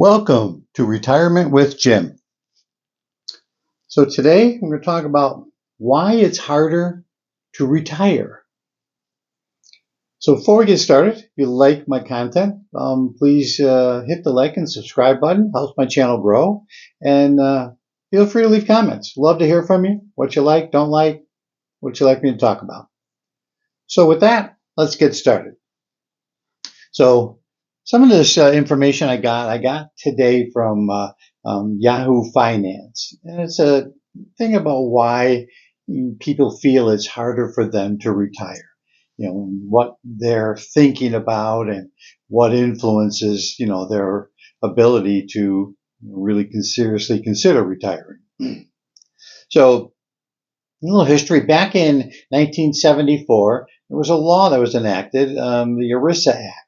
Welcome to Retirement with Jim. So today we're going to talk about why it's harder to retire. So before we get started, if you like my content, please hit the like and subscribe button. Helps my channel grow. And feel free to leave comments. Love to hear from you. What you like, don't like, what you like me to talk about. So with that, let's get started. So some of this information I got today from Yahoo Finance. And it's a thing about why people feel it's harder for them to retire. And what they're thinking about and what influences, their ability to really seriously consider retiring. So a little history. Back in 1974, there was a law that was enacted, the ERISA Act.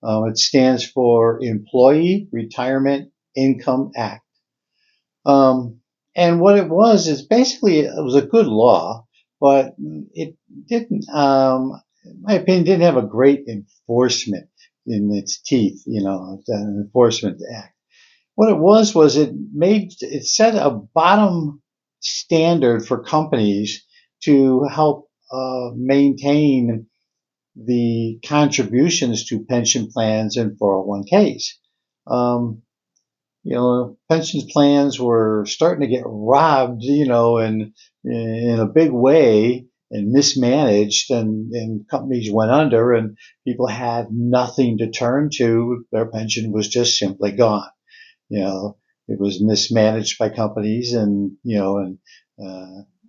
It stands for Employee Retirement Income Act. And what it was is basically it was a good law, but it didn't, in my opinion, didn't have a great enforcement in its teeth, an enforcement act. What it was it set a bottom standard for companies to help maintain the contributions to pension plans and 401ks. Pension plans were starting to get robbed, in a big way and mismanaged, and companies went under and people had nothing to turn to. Their pension was just simply gone. It was mismanaged by companies and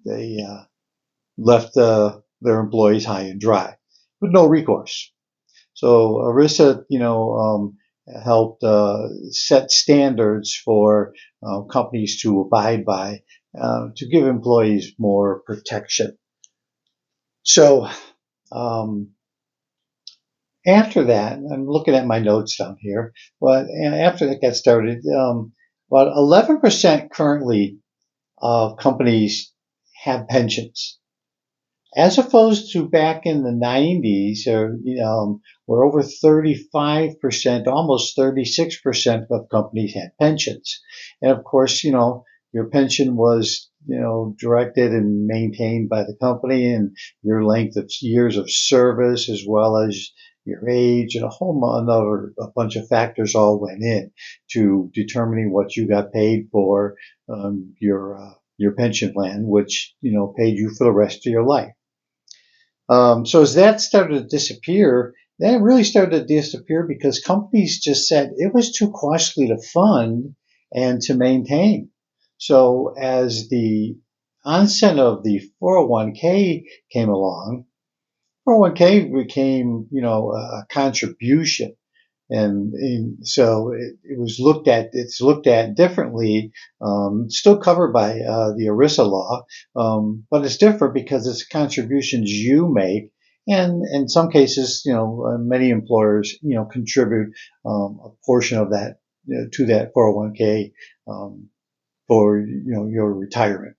they left their employees high and dry with no recourse. So ERISA, helped set standards for companies to abide by to give employees more protection. So after that, I'm looking at my notes down here, but after that got started, about 11% currently of companies have pensions. As opposed to back in the 90s, where over 35%, almost 36% of companies had pensions. And of course, your pension was, directed and maintained by the company, and your length of years of service, as well as your age, and a bunch of factors all went in to determining what you got paid for your pension plan, which, paid you for the rest of your life. So as that started to disappear, then it really started to disappear because companies just said it was too costly to fund and to maintain. So as the onset of the 401k came along, 401k became, a contribution. And so it was it's looked at differently, still covered by the ERISA law, but it's different because it's contributions you make. And in some cases, many employers, contribute a portion of that to that 401k for, your retirement.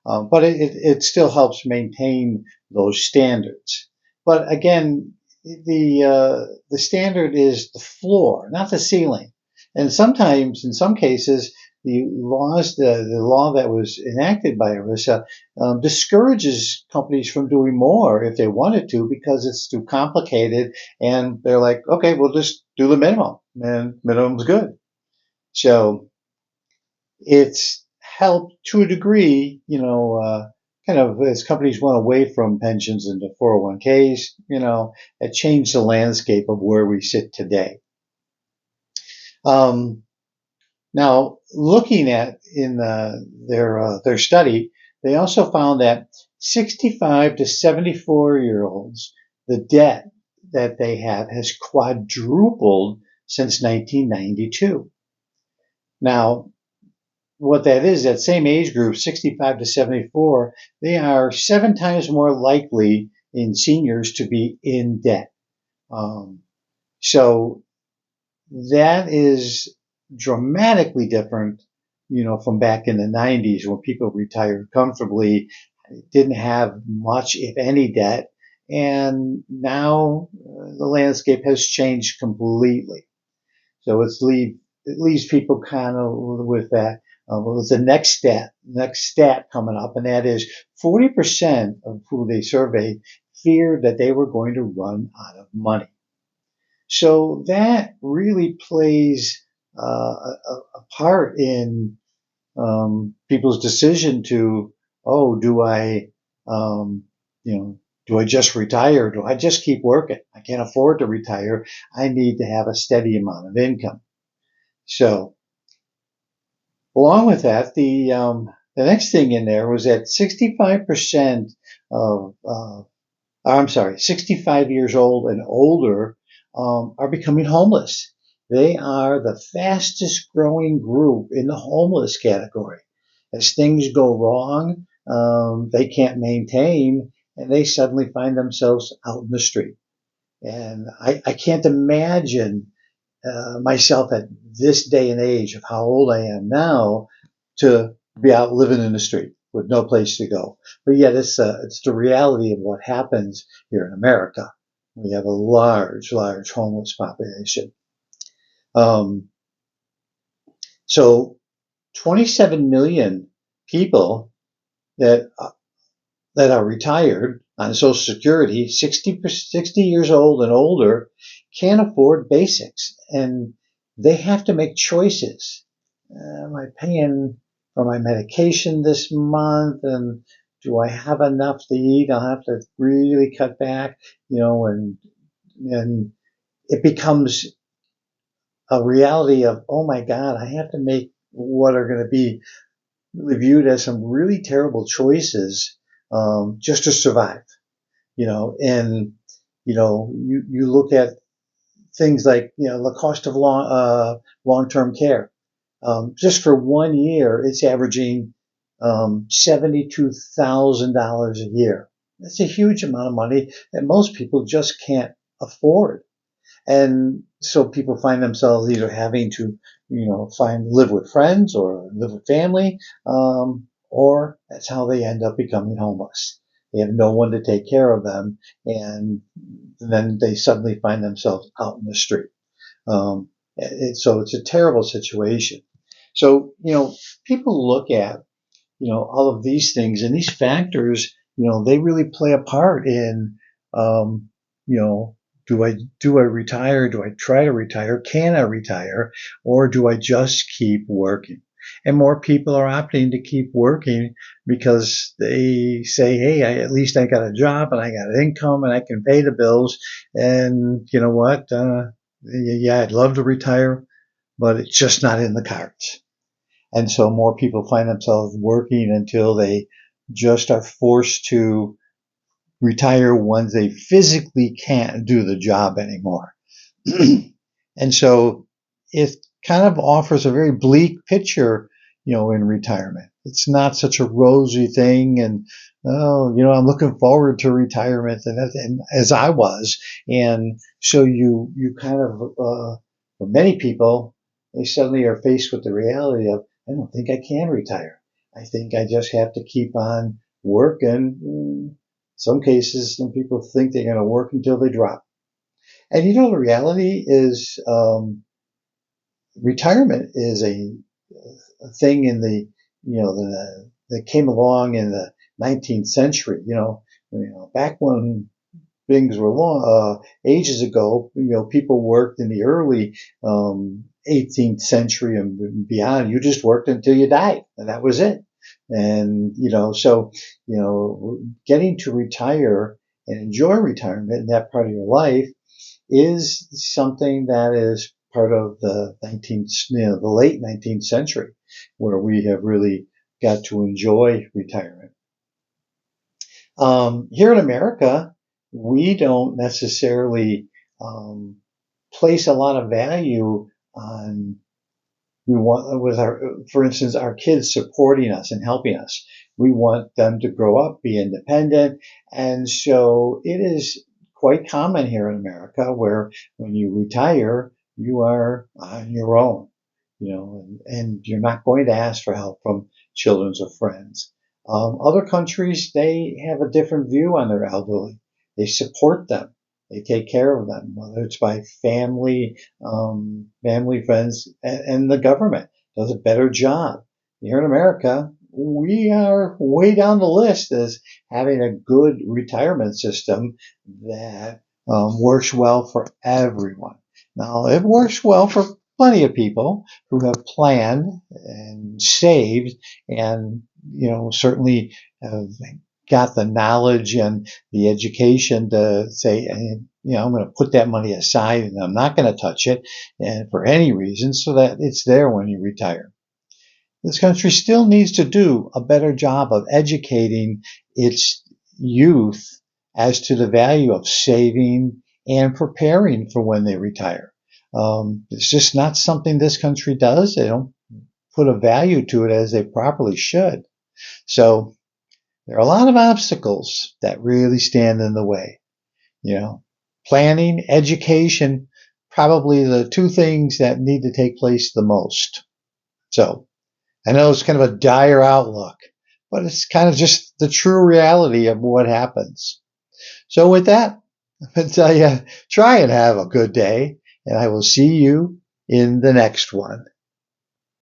But it still helps maintain those standards. But again, the standard is the floor, not the ceiling. And sometimes, in some cases, the law that was enacted by ERISA discourages companies from doing more if they wanted to because it's too complicated. And they're like, okay, we'll just do the minimum, and minimum's good. So it's helped to a degree, kind of as companies went away from pensions into 401ks, it changed the landscape of where we sit today. Now, looking at in their study, they also found that 65 to 74-year-olds, the debt that they have has quadrupled since 1992. Now, what that is, that same age group, 65 to 74, they are 7 times more likely in seniors to be in debt. So that is dramatically different, from back in the 90s when people retired comfortably, didn't have much, if any, debt. And now the landscape has changed completely. So it's it leaves people kind of with that. Was the next stat coming up, and that is 40% of who they surveyed feared that they were going to run out of money. So that really plays a part in people's decision to, oh, um, do I just retire? Do I just keep working? I can't afford to retire. I need to have a steady amount of income. So along with that, the next thing in there was that 65% of, I'm sorry, 65 years old and older are becoming homeless. They are the fastest growing group in the homeless category. As things go wrong, they can't maintain, and they suddenly find themselves out in the street. And I can't imagine myself at this day and age of how old I am now to be out living in the street with no place to go. But yet it's the reality of what happens here in America. We have a large homeless population. Um, so 27 million people that that are retired on Social Security, 60 years old and older, can't afford basics, and they have to make choices. Am I paying for my medication this month? And do I have enough to eat? I'll have to really cut back, and it becomes a reality of, oh my God, I have to make what are going to be really viewed as some really terrible choices just to survive. And you look at things like the cost of long-term care. Just for 1 year, it's averaging $72,000 a year. That's a huge amount of money that most people just can't afford. And so people find themselves either having to, live with friends or live with family, or that's how they end up becoming homeless. They have no one to take care of them, and then they suddenly find themselves out in the street. So it's a terrible situation. So, people look at, all of these things, and these factors, they really play a part in, you know, do I retire? Do I try to retire? Can I retire? Or do I just keep working? And more people are opting to keep working because they say, hey, at least I got a job and I got an income and I can pay the bills. And you know what? Yeah, I'd love to retire, but it's just not in the cards. And so more people find themselves working until they just are forced to retire when they physically can't do the job anymore. And so it kind of offers a very bleak picture, in retirement. It's not such a rosy thing. And, oh, I'm looking forward to retirement and as I was. And so you kind of, for many people, they suddenly are faced with the reality of, I don't think I can retire. I think I just have to keep on working. In some cases, some people think they're going to work until they drop. And the reality is, retirement is a thing in that came along in the 19th century. Back when things were long, ages ago, people worked in the early 18th century and beyond. You just worked until you died, and that was it. And so getting to retire and enjoy retirement in that part of your life is something that is part of the the late 19th century, where we have really got to enjoy retirement. Here in America, we don't necessarily place a lot of value on for instance, our kids supporting us and helping us. We want them to grow up, be independent, and so it is quite common here in America where when you retire, you are on your own, and you're not going to ask for help from children or friends. Other countries, they have a different view on their elderly. They support them. They take care of them, whether it's by family, friends, and the government does a better job. Here in America, we are way down the list as having a good retirement system that works well for everyone. Now, it works well for plenty of people who have planned and saved and, certainly have got the knowledge and the education to say, I'm going to put that money aside and I'm not going to touch it and for any reason so that it's there when you retire. This country still needs to do a better job of educating its youth as to the value of saving and preparing for when they retire. It's just not something this country does. They don't put a value to it as they properly should. So there are a lot of obstacles that really stand in the way. Planning, education, probably the two things that need to take place the most. So I know it's kind of a dire outlook, but it's kind of just the true reality of what happens. So with that, I tell you, try and have a good day, and I will see you in the next one.